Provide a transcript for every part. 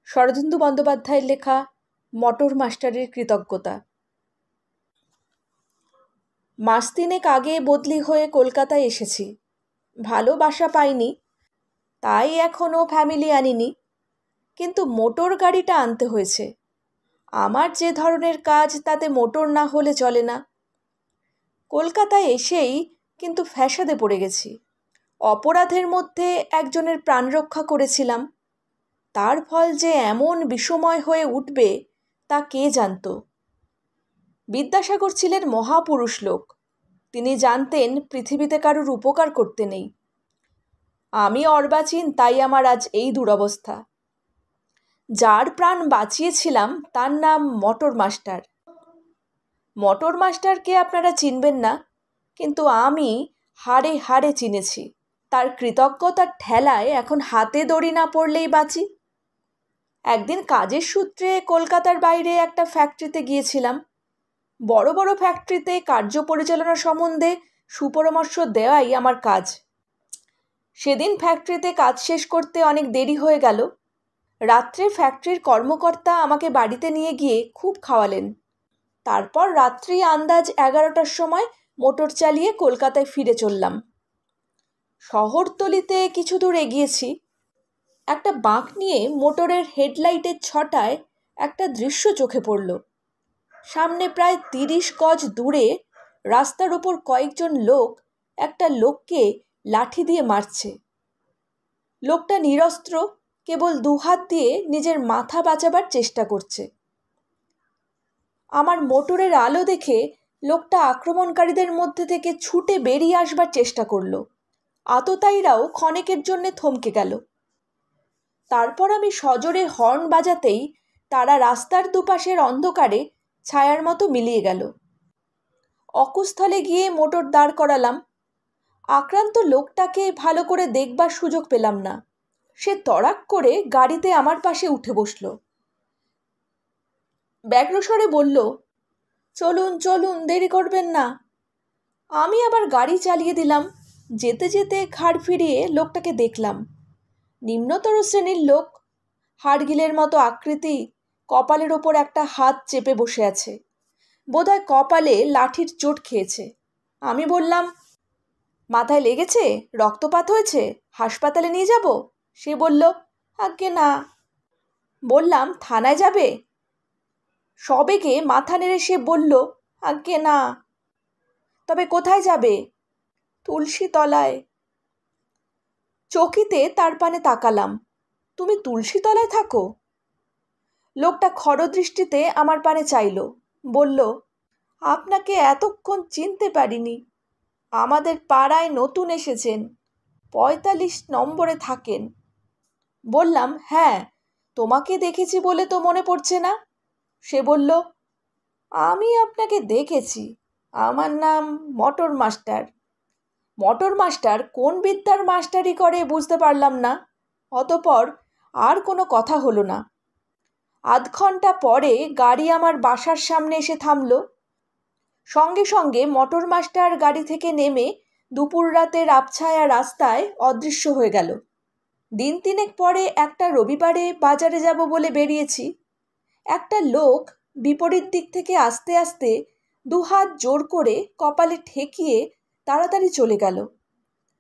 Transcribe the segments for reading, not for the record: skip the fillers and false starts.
শরদিন্দু বন্দ্যোপাধ্যায়ের লেখা মটর মাস্টারের কৃতজ্ঞতা। মাস তিনেক আগে বদলি হয়ে কলকাতায় এসেছি। ভালো বাসা পাইনি, তাই এখনও ফ্যামিলি আনিনি, কিন্তু মোটর গাড়িটা আনতে হয়েছে। আমার যে ধরনের কাজ তাতে মোটর না হলে চলে না। কলকাতায় এসেই কিন্তু ফ্যাসাদে পড়ে গেছি। অপরাধের মধ্যে একজনের প্রাণ রক্ষা করেছিলাম, তার ফল যে এমন বিষময় হয়ে উঠবে তা কে জানত। বিদ্যাসাগর ছিলেন মহাপুরুষ লোক। তিনি জানতেন পৃথিবীতে কারুর উপকার করতে নেই। আমি অর্বাচীন, তাই আমার আজ এই দুরবস্থা। যার প্রাণ বাঁচিয়েছিলাম তার নাম মটর মাস্টার। মটর মাস্টারকে আপনারা চিনবেন না, কিন্তু আমি হাড়ে হাড়ে চিনেছি। তার কৃতজ্ঞতার ঠেলায় এখন হাতে দড়ি না পড়লেই বাঁচি। একদিন কাজের সূত্রে কলকাতার বাইরে একটা ফ্যাক্টরিতে গিয়েছিলাম। বড় বড় ফ্যাক্টরিতে কার্য পরিচালনা সম্বন্ধে সুপরামর্শ দেওয়াই আমার কাজ। সেদিন ফ্যাক্টরিতে কাজ শেষ করতে অনেক দেরি হয়ে গেল। রাত্রে ফ্যাক্টরির কর্মকর্তা আমাকে বাড়িতে নিয়ে গিয়ে খুব খাওয়ালেন। তারপর রাত্রি আন্দাজ 11টার সময় মোটর চালিয়ে কলকাতায় ফিরে চললাম। শহরতলিতে কিছু দূর এগিয়েছি। একটা বাঁক নিয়ে মোটরের হেডলাইটের ছটায় একটা দৃশ্য চোখে পড়ল। সামনে প্রায় 30 গজ দূরে রাস্তার ওপর কয়েকজন লোক একটা লোককে লাঠি দিয়ে মারছে। লোকটা নিরস্ত্র, কেবল দুহাত দিয়ে নিজের মাথা বাঁচাবার চেষ্টা করছে। আমার মোটরের আলো দেখে লোকটা আক্রমণকারীদের মধ্যে থেকে ছুটে বেরিয়ে আসবার চেষ্টা করল। আততায়ীরাও ক্ষণেকের জন্যে থমকে গেল। তারপর আমি সজোরে হর্ন বাজাতেই তারা রাস্তার দুপাশের অন্ধকারে ছায়ার মতো মিলিয়ে গেল। অকুস্থলে গিয়ে মোটর দাঁড় করালাম। আক্রান্ত লোকটাকে ভালো করে দেখবার সুযোগ পেলাম না। সে তড়াক করে গাড়িতে আমার পাশে উঠে বসল। ব্যগ্রস্বরে বলল, চলুন চলুন, দেরি করবেন না। আমি আবার গাড়ি চালিয়ে দিলাম। যেতে যেতে ঘাড় ফিরিয়ে লোকটাকে দেখলাম। নিম্নতর শ্রেণীর লোক, হাড়গিলের মতো আকৃতি, কপালের ওপর একটা হাত চেপে বসে আছে। বোধহয় কপালে লাঠির চোট খেয়েছে। আমি বললাম, মাথায় লেগেছে? রক্তপাত হয়েছে? হাসপাতালে নিয়ে যাব? সে বলল, আজ্ঞে না। বললাম, থানায় যাবে? সবেগে মাথা নেড়ে সে বলল, আজ্ঞে না। তবে কোথায় যাবে? তুলসী তলায়। চকিতে তার পানে তাকালাম। তুমি তুলসী তলায় থাকো? লোকটা খরদৃষ্টিতে আমার পানে চাইল। বলল, আপনাকে এতক্ষণ চিনতে পারিনি। আমাদের পাড়ায় নতুন এসেছেন, 45 নম্বরে থাকেন। বললাম, হ্যাঁ, তোমাকে দেখেছি বলে তো মনে পড়ছে না। সে বলল, আমি আপনাকে দেখেছি। আমার নাম মটর মাস্টার। মটর মাস্টার কোন বিদ্যার মাস্টারি করে বুঝতে পারলাম না। অতঃপর আর কোনো কথা হলো না। আধ ঘন্টা পরে গাড়ি আমার বাসার সামনে এসে থামল। সঙ্গে সঙ্গে মটর মাস্টার গাড়ি থেকে নেমে দুপুর রাতের আবছায়া রাস্তায় অদৃশ্য হয়ে গেল। দিন তিনেক পরে একটা রবিবারে বাজারে যাব বলে বেরিয়েছি। একটা লোক বিপরীত দিক থেকে আস্তে আস্তে দুহাত জোর করে কপালে ঠেকিয়ে তাড়াতাড়ি চলে গেল।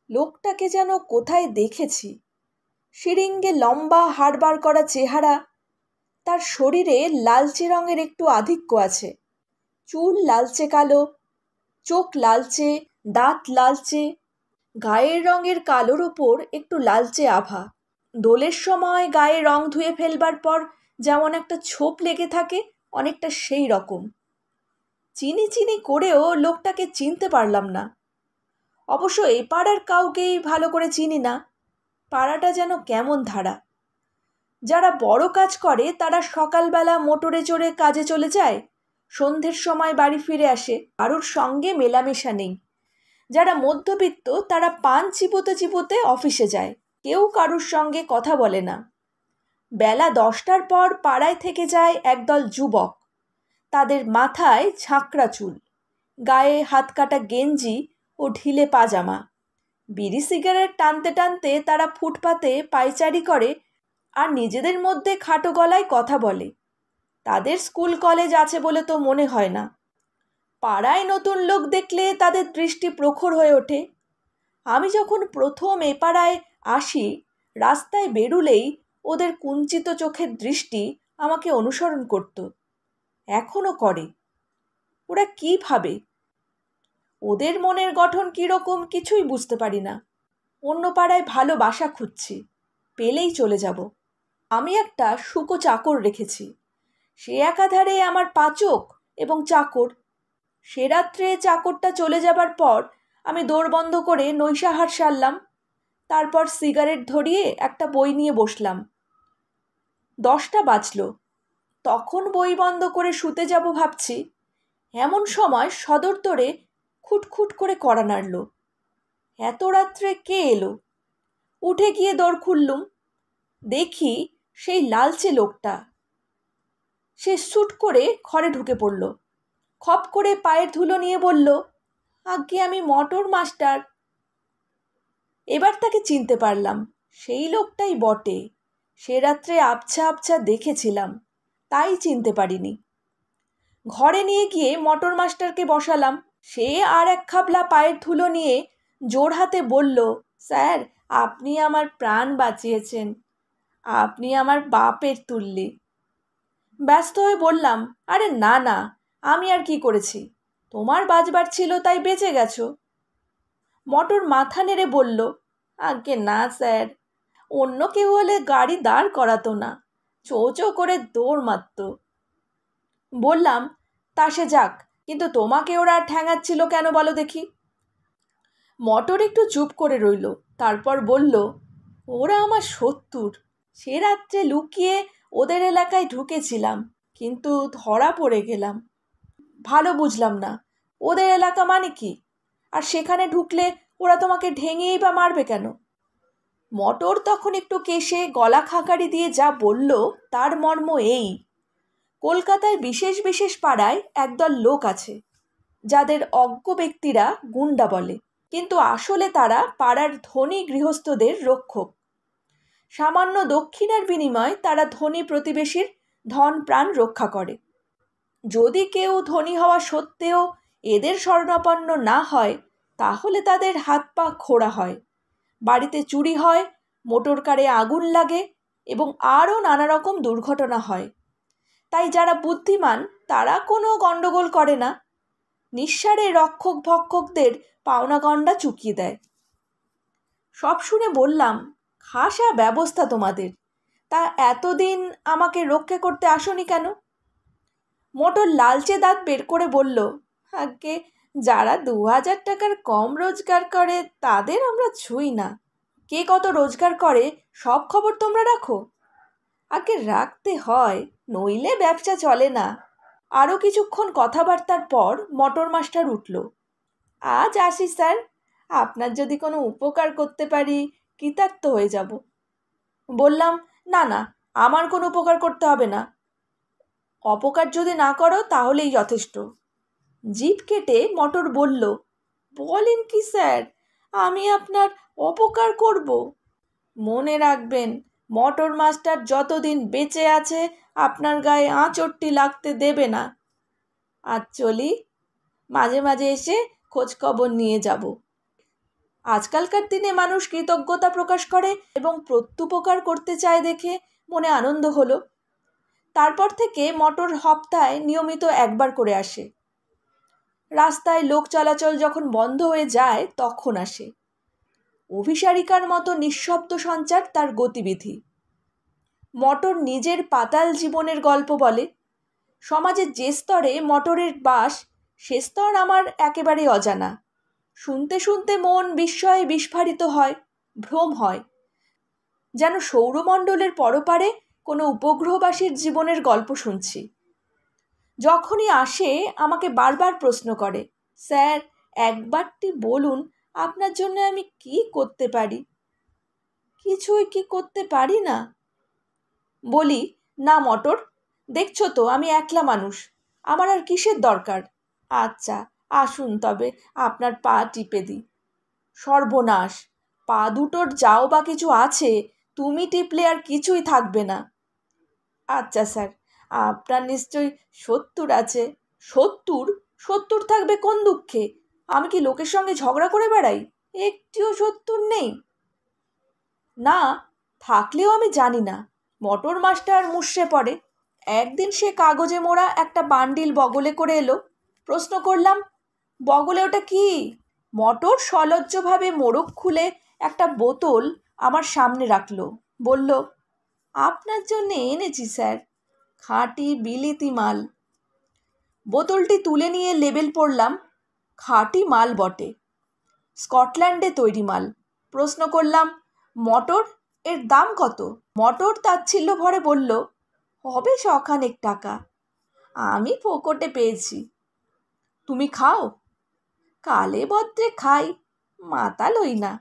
লোকটাকে যেন কোথায় দেখেছি। শিরিঙ্গে লম্বা হাড়বার করা চেহারা, তার শরীরে লালচে রঙের একটু আধিক্য আছে। চুল লালচে কালো, চোখ লালচে, দাঁত লালচে, গায়ের রঙের কালোর ওপর একটু লালচে আভা। দোলের সময় গায়ে রং ধুয়ে ফেলবার পর যেমন একটা ছোপ লেগে থাকে, অনেকটা সেই রকম। চিনি চিনি করেও লোকটাকে চিনতে পারলাম না। অবশ্য এই পাড়ার কাউকেই ভালো করে চিনি না। পাড়াটা যেন কেমন ধারা। যারা বড় কাজ করে তারা সকালবেলা মোটরে চড়ে কাজে চলে যায়, সন্ধ্যের সময় বাড়ি ফিরে আসে, কারোর সঙ্গে মেলামেশা নেই। যারা মধ্যবিত্ত তারা পান চিবোতে চিবোতে অফিসে যায়, কেউ কারোর সঙ্গে কথা বলে না। বেলা 10টার পর পাড়ায় থেকে যায় একদল যুবক। তাদের মাথায় ঝাঁকড়া চুল, গায়ে হাত কাটা গেঞ্জি ও ঢিলে পাজামা। বিড়ি সিগারেট টানতে টানতে তারা ফুটপাতে পায়চারি করে আর নিজেদের মধ্যে খাটো গলায় কথা বলে। তাদের স্কুল কলেজ আছে বলে তো মনে হয় না। পাড়ায় নতুন লোক দেখলে তাদের দৃষ্টি প্রখর হয়ে ওঠে। আমি যখন প্রথম এ পাড়ায় আসি, রাস্তায় বেরুলেই ওদের কুঞ্চিত চোখের দৃষ্টি আমাকে অনুসরণ করত, এখনও করে। ওরা কী ভাবে, ওদের মনের গঠন কীরকম কিছুই বুঝতে পারি না। অন্য পাড়ায় ভালো বাসা খুঁজছি, পেলেই চলে যাব। আমি একটা শুকো চাকর রেখেছি, সে একাধারে আমার পাচক এবং চাকর। সে রাত্রে চাকরটা চলে যাবার পর আমি দৌড় বন্ধ করে নৈশাহার সারলাম। তারপর সিগারেট ধরিয়ে একটা বই নিয়ে বসলাম। 10টা বাজল। তখন বই বন্ধ করে শুতে যাব ভাবছি, এমন সময় সদর্তরে খুটখুট করে কড়া নাড়ল। এত রাত্রে কে এলো? উঠে গিয়ে দৌড় খুললুম। দেখি সেই লালচে লোকটা। সে সুট করে ঘরে ঢুকে পড়ল। খপ করে পায়ের ধুলো নিয়ে বলল, আজ্ঞে আমি মটর মাস্টার। এবার তাকে চিনতে পারলাম, সেই লোকটাই বটে। সে রাত্রে আবছা আবছা দেখেছিলাম, তাই চিনতে পারিনি। ঘরে নিয়ে গিয়ে মটর মাস্টারকে বসালাম। সে আর এক খাবলা পায়ের ধুলো নিয়ে জোর হাতে বলল, স্যার, আপনি আমার প্রাণ বাঁচিয়েছেন, আপনি আমার বাপের তুল্যে। ব্যস্ত হয়ে বললাম, আরে না না, আমি আর কি করেছি, তোমার বাঁচবার ছিল তাই বেঁচে গেছো। মটর মাথা নেড়ে বলল, আজ্ঞে না স্যার, অন্য কেউ হলে গাড়ি দাঁড় করাতো না, চো চো করে দৌড় মারত। বললাম, তা সে যাক, কিন্তু তোমাকে ওরা ঠ্যাঙাচ্ছিল কেন বলো দেখি? মটর একটু চুপ করে রইল, তারপর বলল, ওরা আমার শত্রুর। সে রাত্রে লুকিয়ে ওদের এলাকায় ঢুকেছিলাম, কিন্তু ধরা পড়ে গেলাম। ভালো বুঝলাম না, ওদের এলাকা মানে কি? আর সেখানে ঢুকলে ওরা তোমাকে ঢেঙেই বা মারবে কেন? মটর তখন একটু কেশে গলা খাকারি দিয়ে যা বলল তার মর্ম এই, কলকাতায় বিশেষ বিশেষ পাড়ায় একদল লোক আছে যাদের অজ্ঞ ব্যক্তিরা গুন্ডা বলে, কিন্তু আসলে তারা পাড়ার ধনী গৃহস্থদের রক্ষক। সামান্য দক্ষিণার বিনিময়ে তারা ধনী প্রতিবেশীর ধন প্রাণ রক্ষা করে। যদি কেউ ধনী হওয়া সত্ত্বেও এদের শরণাপন্ন না হয়, তাহলে তাদের হাত পা খোঁড়া হয়, বাড়িতে চুরি হয়, মোটর কারে আগুন লাগে এবং আরও নানা রকম দুর্ঘটনা হয়। তাই যারা বুদ্ধিমান তারা কোনো গণ্ডগোল করে না, নিঃসারে রক্ষক ভক্ষকদের পাওনা গণ্ডা চুকিয়ে দেয়। সব শুনে বললাম, খাসা ব্যবস্থা তোমাদের, তা এতদিন আমাকে রক্ষা করতে আসনি কেন? মোটর লালচে দাঁত বের করে বলল, আজ্ঞে, যারা 2000 টাকার কম রোজগার করে তাদের আমরা ছুঁই না। কে কত রোজগার করে সব খবর তোমরা রাখো? আগে রাখতে হয়, নইলে ব্যবসা চলে না। আরও কিছুক্ষণ কথাবার্তার পর মটর মাস্টার উঠল। আজ আসি স্যার, আপনার যদি কোনো উপকার করতে পারি কৃতার্থ হয়ে যাব। বললাম, না না, আমার কোনো উপকার করতে হবে না, অপকার যদি না করো তাহলেই যথেষ্ট। জিভ কেটে মটর বলল, বলেন কি স্যার, আমি আপনার অপকার করব? মনে রাখবেন, মটর মাস্টার যতদিন বেঁচে আছে আপনার গায়ে আঁচড়টি লাগতে দেবে না। আজ চলি, মাঝে মাঝে এসে খোঁজখবর নিয়ে যাব। আজকালকার দিনে মানুষ কৃতজ্ঞতা প্রকাশ করে এবং প্রত্যুপকার করতে চায় দেখে মনে আনন্দ হলো। তারপর থেকে মটর সপ্তাহে নিয়মিত একবার করে আসে। রাস্তায় লোক চলাচল যখন বন্ধ হয়ে যায় তখন আসে। অভিসারিকার মতো নিঃশব্দ সঞ্চার তার গতিবিধি। মটর নিজের পাতাল জীবনের গল্প বলে। সমাজের যে স্তরে মটরের বাস সে স্তর আমার একেবারে অজানা। শুনতে শুনতে মন বিস্ময়ে বিস্ফারিত হয়, ভ্রম হয়, যেন সৌরমণ্ডলের পরপারে কোনো উপগ্রহবাসীর জীবনের গল্প শুনছি। যখনই আসে আমাকে বারবার প্রশ্ন করে, স্যার, একবারটি বলুন আপনার জন্য আমি কি করতে পারি? কিছুই কি করতে পারি না? বলি, না মটর, দেখছো তো আমি একলা মানুষ, আমার আর কিসের দরকার? আচ্ছা, আসুন তবে আপনার পা টিপে দিই। সর্বনাশ, পা দুটোর যাও বা কিছু আছে তুমি টিপলে আর কিছুই থাকবে না। আচ্ছা স্যার, আপনার নিশ্চয়ই 70 আছে। 70? 70 থাকবে কোন দুঃখে? আমি কি লোকের সঙ্গে ঝগড়া করে বেড়াই? একটিও 70 নেই। না, থাকলেও আমি জানি না। মোটর মাস্টার মুষড়ে পড়ে। একদিন সে কাগজে মোড়া একটা বান্ডিল বগলে করে এলো। প্রশ্ন করলাম, বগলে ওটা কি? মোটর সলজ্জভাবে মোড়ক খুলে একটা বোতল আমার সামনে রাখলো। বলল, আপনার জন্য এনেছি স্যার, খাঁটি বিলিতি মাল। বোতলটি তুলে নিয়ে লেবেল পড়লাম, খাঁটি মাল বটে, স্কটল্যান্ডে তৈরি মাল। প্রশ্ন করলাম, মোটর এর দাম কত? মোটর তাচ্ছিল্য ভরে বলল, হবে শখানেক টাকা। আমি ফোকটে পেয়েছি। তুমি খাও? কালে বদ্রে খাই, মাতাল হই না।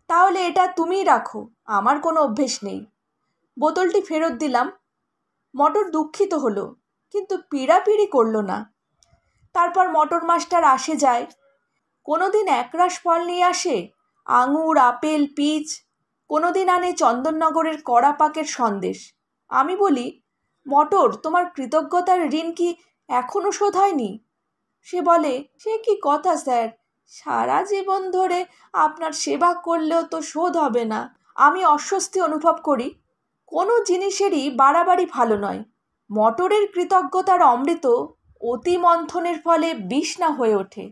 তাহলে এটা তুমিই রাখো, আমার কোনো অভ্যেস নেই। বোতলটি ফেরত দিলাম। মোটর দুঃখিত হলো, কিন্তু পীড়াপিড়ি করলো না। তারপর মোটর মাস্টার আসে যায়। কোনো দিন একরাশ ফল নিয়ে আসে, আঙুর, আপেল, পিচ। কোনো দিন আনে চন্দননগরের কড়া পাকের সন্দেশ। আমি বলি, মোটর, তোমার কৃতজ্ঞতার ঋণ কি এখনও শোধ হয়নি? সে বলে, সে কি কথা স্যার, সারা জীবন ধরে আপনার সেবা করলেও তো শোধ হবে না। আমি অস্বস্তি অনুভব করি। কোনো জিনিসেরই বাড়াবাড়ি ভালো নয়। মোটরের কৃতজ্ঞতার অমৃত অতি মন্থনের ফলে বিষ না হয়ে ওঠে।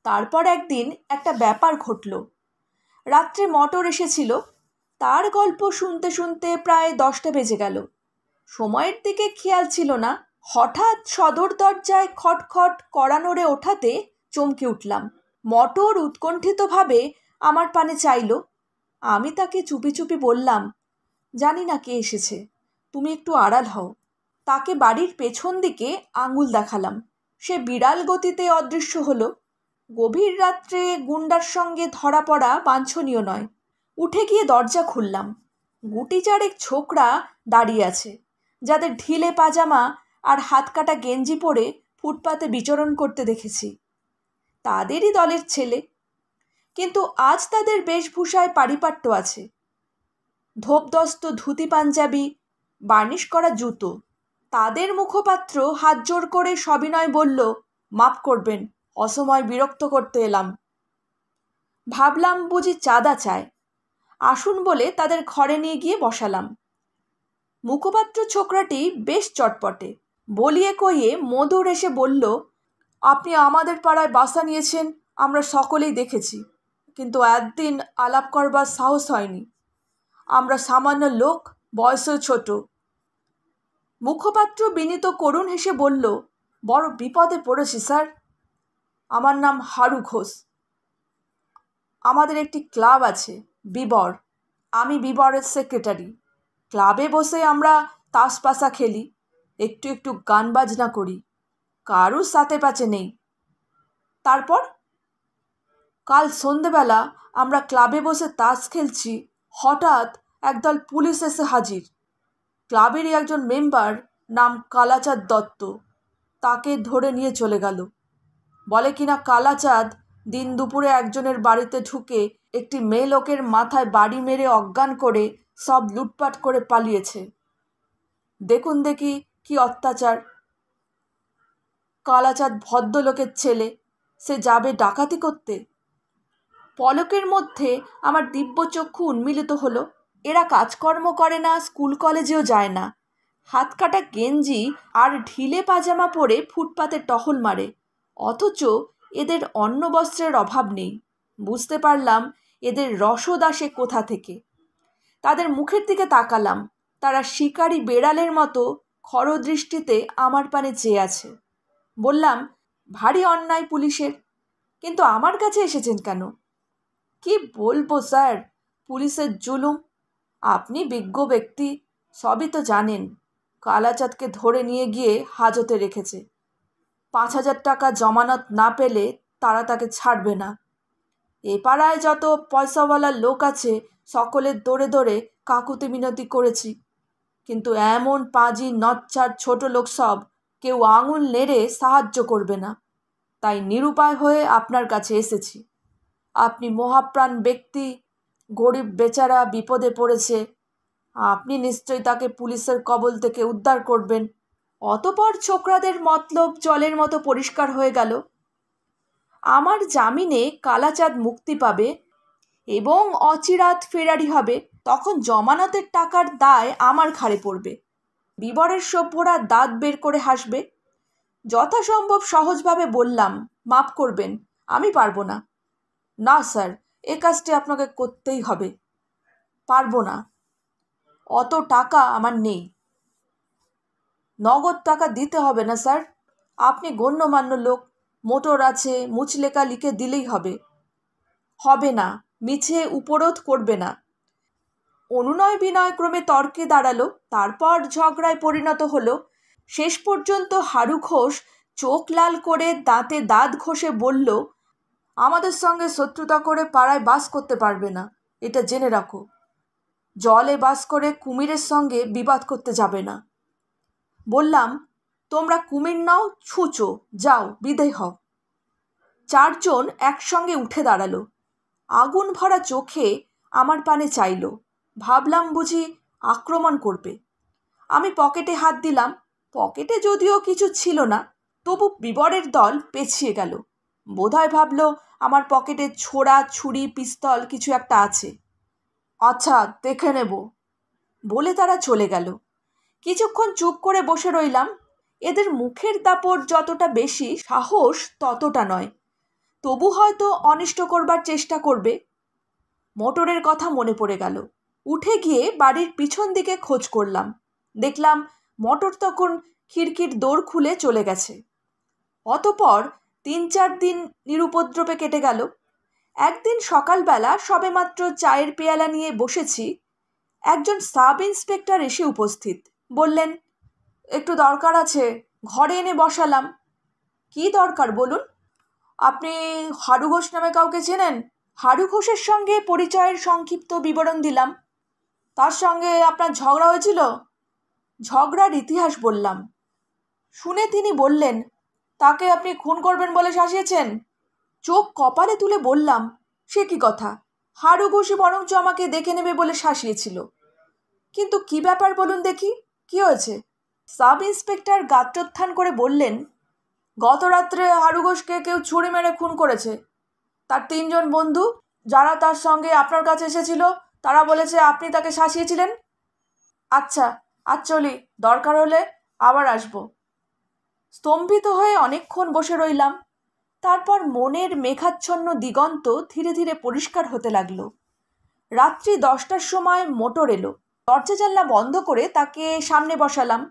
তারপর একদিন একটা ব্যাপার ঘটল। রাত্রে মোটর এসেছিল। তার গল্প শুনতে শুনতে প্রায় 10টা বেজে গেল। সময়ের দিকে খেয়াল ছিল না। হঠাৎ সদর দরজায় খটখট কড়া নড়ে ওঠাতে চমকে উঠলাম। মোটর উৎকণ্ঠিতভাবে আমার পানে চাইল। আমি তাকে চুপি চুপি বললাম, জানি না কে এসেছে, তুমি একটু আড়াল হও। তাকে বাড়ির পেছন দিকে আঙুল দেখালাম। সে বিড়াল গতিতে অদৃশ্য হলো। গভীর রাত্রে গুন্ডার সঙ্গে ধরা পড়া বাঞ্ছনীয় নয়। উঠে গিয়ে দরজা খুললাম। গুটি চারেক ছোকরা দাঁড়িয়ে আছে, যাদের ঢিলে পাজামা আর হাত কাটা গেঞ্জি পরে ফুটপাতে বিচরণ করতে দেখেছি। তাদেরই দলের ছেলে, কিন্তু আজ তাদের বেশভূষায় পারিপাট্য আছে। ধোপদস্ত ধুতি পাঞ্জাবি, বার্নিশ করা জুতো। তাদের মুখপাত্র হাত জোর করে সবিনয় বলল, মাপ করবেন, অসময় বিরক্ত করতে এলাম। ভাবলাম বুঝি চাঁদা চায়। আসুন বলে তাদের ঘরে নিয়ে গিয়ে বসালাম। মুখপাত্র ছোকরাটি বেশ চটপটে। বলিয়ে কইয়ে মধুর এসে বলল, আপনি আমাদের পাড়ায় বাসা নিয়েছেন, আমরা সকলেই দেখেছি, কিন্তু একদিন আলাপ করবার সাহস হয়নি। আমরা সামান্য লোক, বয়সেও ছোট। মুখপাত্র বিনীত করুণ হেসে বলল, বড় বিপদে পড়েছি স্যার। আমার নাম হারু ঘোষ। আমাদের একটি ক্লাব আছে, বিবর। আমি বিবরের সেক্রেটারি। ক্লাবে বসে আমরা তাস পাশা খেলি, একটু একটু গান বাজনা করি, কারুর সাথে পাচে নেই। তারপর কাল সন্ধেবেলা আমরা ক্লাবে বসে তাস খেলছি, হঠাৎ একদল পুলিশ এসে হাজির। ক্লাবেরই একজন মেম্বার, নাম কালাচাঁদ দত্ত, তাকে ধরে নিয়ে চলে গেল। বলে কিনা কালাচাঁদ দিন দুপুরে একজনের বাড়িতে ঢুকে একটি মেয়ে লোকের মাথায় বাড়ি মেরে অজ্ঞান করে সব লুটপাট করে পালিয়েছে। দেখুন দেখি কি অত্যাচার। কালাচাঁদ ভদ্রলোকের ছেলে, সে যাবে ডাকাতি করতে? পলকের মধ্যে আমার দিব্যচক্ষু উন্মিলিত হলো। এরা কাজকর্ম করে না, স্কুল কলেজেও যায় না, হাত কাটা গেঞ্জি আর ঢিলে পাজামা পরে ফুটপাতে টহল মারে, অথচ এদের অন্ন বস্ত্রের অভাব নেই। বুঝতে পারলাম এদের রসদ আসে কোথা থেকে। তাদের মুখের দিকে তাকালাম। তারা শিকারী বেড়ালের মতো খরদৃষ্টিতে আমার পানে চেয়ে আছে। বললাম, ভারী অন্যায় পুলিশের, কিন্তু আমার কাছে এসেছেন কেন? কি বলবো স্যার, পুলিশের জুলুম। আপনি বিজ্ঞ ব্যক্তি, সবই তো জানেন। কালাচাঁদকে ধরে নিয়ে গিয়ে হাজতে রেখেছে। 5,000 টাকা জমানত না পেলে তারা তাকে ছাড়বে না। এ পাড়ায় যত পয়সাওয়ালা লোক আছে, সকলের দৌড়ে দৌড়ে কাকুতি মিনতি করেছি, কিন্তু এমন পাজি নচ্ছার ছোট লোক সব কেউ আঙুল নেড়ে সাহায্য করবে না। তাই নিরুপায় হয়ে আপনার কাছে এসেছি। আপনি মহাপ্রাণ ব্যক্তি, গরিব বেচারা বিপদে পড়েছে, আপনি নিশ্চয়ই তাকে পুলিশের কবল থেকে উদ্ধার করবেন। অতপর ছোকরাদের মতলব জলের মতো পরিষ্কার হয়ে গেল। আমার জামিনে কালাচাঁদ মুক্তি পাবে এবং অচিরাত ফেরারি হবে। তখন জমানতের টাকার দায় আমার ঘাড়ে পড়বে। বিবরের সভ্যরা দাঁত বের করে হাসবে। যথাসম্ভব সহজভাবে বললাম, মাফ করবেন, আমি পারবো না। না স্যার, এ কাজটি আপনাকে করতেই হবে। পারবো না, অত টাকা আমার নেই। নগদ টাকা দিতে হবে না স্যার, আপনি গণ্যমান্য লোক, মোটর আছে, মুচলেকা লিখে দিলেই হবে। হবে না, মিছে উপরোধ করবে না। অনুনয় বিনয় ক্রমে তর্কে দাঁড়ালো, তারপর ঝগড়ায় পরিণত হলো। শেষ পর্যন্ত হারু ঘোষ চোখ লাল করে দাঁতে দাঁত ঘষে বলল, আমাদের সঙ্গে শত্রুতা করে পাড়ায় বাস করতে পারবে না, এটা জেনে রাখো। জলে বাস করে কুমিরের সঙ্গে বিবাদ করতে যাবে না। বললাম, তোমরা কুমির নাও, ছুঁচো, যাও, বিদায় হও। চারজন একসঙ্গে উঠে দাঁড়ালো। আগুন ভরা চোখে আমার পানে চাইল। ভাবলাম বুঝি আক্রমণ করবে। আমি পকেটে হাত দিলাম। পকেটে যদিও কিছু ছিল না, তবু বিবরের দল পেছিয়ে গেল। বোধহয় ভাবল আমার পকেটে ছোড়া, ছুরি, পিস্তল কিছু একটা আছে। আচ্ছা, দেখে নেব বলে তারা চলে গেল। কিছুক্ষণ চুপ করে বসে রইলাম। এদের মুখের দাপট যতটা বেশি, সাহস ততটা নয়। তবু হয়তো অনিষ্ট করবার চেষ্টা করবে। মোটরের কথা মনে পড়ে গেল। উঠে গিয়ে বাড়ির পিছন দিকে খোঁজ করলাম। দেখলাম মোটর তখন খিড়কির দোর খুলে চলে গেছে। অতপর 3-4 দিন নিরুপদ্রবে কেটে গেল। একদিন সকালবেলা সবেমাত্র চায়ের পেয়ালা নিয়ে বসেছি, একজন সাব ইন্সপেক্টর এসে উপস্থিত। বললেন, একটু দরকার আছে। ঘরে এনে বসালাম। কি দরকার বলুন? আপনি হারু ঘোষ নামে কাউকে চেনেন? হারু ঘোষের সঙ্গে পরিচয়ের সংক্ষিপ্ত বিবরণ দিলাম। তার সঙ্গে আপনার ঝগড়া হয়েছিল? ঝগড়ার ইতিহাস বললাম। শুনে তিনি বললেন, তাকে আপনি খুন করবেন বলে শাসিয়েছেন? চোখ কপালে তুলে বললাম, সে কি কথা, হারু ঘোষই বরঞ্চ আমাকে দেখে নেবে বলে শাসিয়েছিল। কিন্তু কি ব্যাপার বলুন দেখি, কি হয়েছে? সাব ইন্সপেক্টর গাত্রোত্থান করে বললেন, গত রাত্রে হারু ঘোষকে কেউ ছুরি মেরে খুন করেছে। তার 3 জন বন্ধু, যারা তার সঙ্গে আপনার কাছে এসেছিল, তারা বলেছে আপনি তাকে শাসিয়েছিলেন। আচ্ছা, আজ চলি, দরকার হলে আবার আসব। স্তম্ভিত হয়ে অনেকক্ষণ বসে রইলাম। তারপর মনের মেঘাচ্ছন্ন দিগন্ত ধীরে ধীরে পরিষ্কার হতে লাগলো। রাত্রি 10টার সময় মোটর এলো। দরজা জানলা বন্ধ করে তাকে সামনে বসালাম।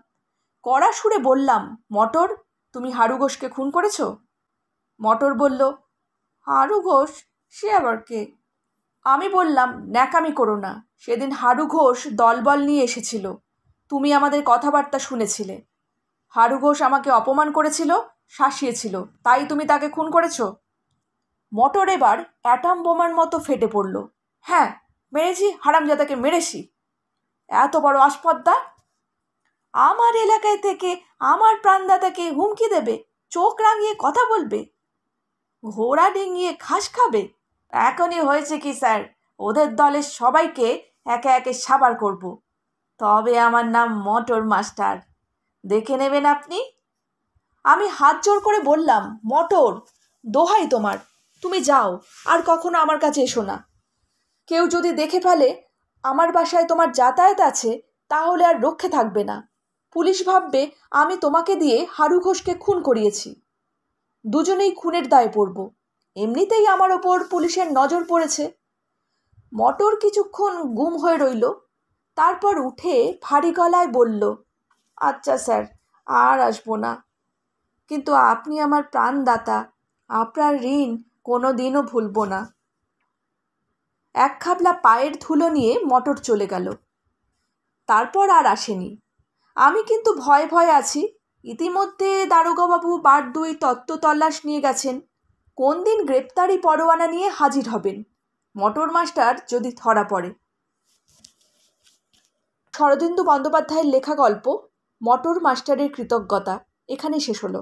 কড়া সুরে বললাম, মোটর, তুমি হারু ঘোষকে খুন করেছ? মোটর বলল, হারু ঘোষ? সে আবার কে? আমি বললাম, ন্যাকামি করো না। সেদিন হারু ঘোষ দলবল নিয়ে এসেছিল। তুমি আমাদের কথাবার্তা শুনেছিলে। হারু ঘোষ আমাকে অপমান করেছিল, শাসিয়েছিল, তাই তুমি তাকে খুন করেছ? মোটর এবার অ্যাটম বোমার মতো ফেটে পড়ল। হ্যাঁ, মেরেছি, হারামজাদাকে মেরেছি। এত বড় আসপদ্দা! আমার এলাকায় থেকে আমার প্রাণদাতাকে হুমকি দেবে, চোখ রাঙিয়ে কথা বলবে, ঘোড়া ডিঙিয়ে ঘাস খাবে। এখনই হয়েছে কি স্যার, ওদের দলের সবাইকে একে একে সাবার করব। তবে আমার নাম মোটর মাস্টার, দেখে নেবেন আপনি। আমি হাত জোড় করে বললাম, মোটর, দোহাই তোমার, তুমি যাও, আর কখনো আমার কাছে এসো না। কেউ যদি দেখে ফেলে আমার বাসায় তোমার যাতায়াত আছে, তাহলে আর রক্ষে থাকবে না। পুলিশ ভাববে আমি তোমাকে দিয়ে হারু ঘোষকে খুন করিয়েছি। দুজনেই খুনের দায়ে পড়ব। এমনিতেই আমার ওপর পুলিশের নজর পড়েছে। মোটর কিছুক্ষণ গুম হয়ে রইল। তারপর উঠে ভারী গলায় বলল, আচ্ছা স্যার, আর আসবো না। কিন্তু আপনি আমার প্রাণদাতা, আপনার ঋণ কোনো দিনও ভুলব না। এক খাবলা পায়ের ধুলো নিয়ে মোটর চলে গেল। তারপর আর আসেনি। আমি কিন্তু ভয়ে ভয়ে আছি। ইতিমধ্যে দারোগাবাবু বার 2 তত্ত্ব তল্লাশ নিয়ে গেছেন। কোন দিন গ্রেপ্তারি পরোয়ানা নিয়ে হাজির হবেন, মোটর মাস্টার যদি ধরা পড়ে। শরদিন্দু বন্দ্যোপাধ্যায়ের লেখা গল্প মোটর মাস্টারের কৃতজ্ঞতা এখানেই শেষ হলো।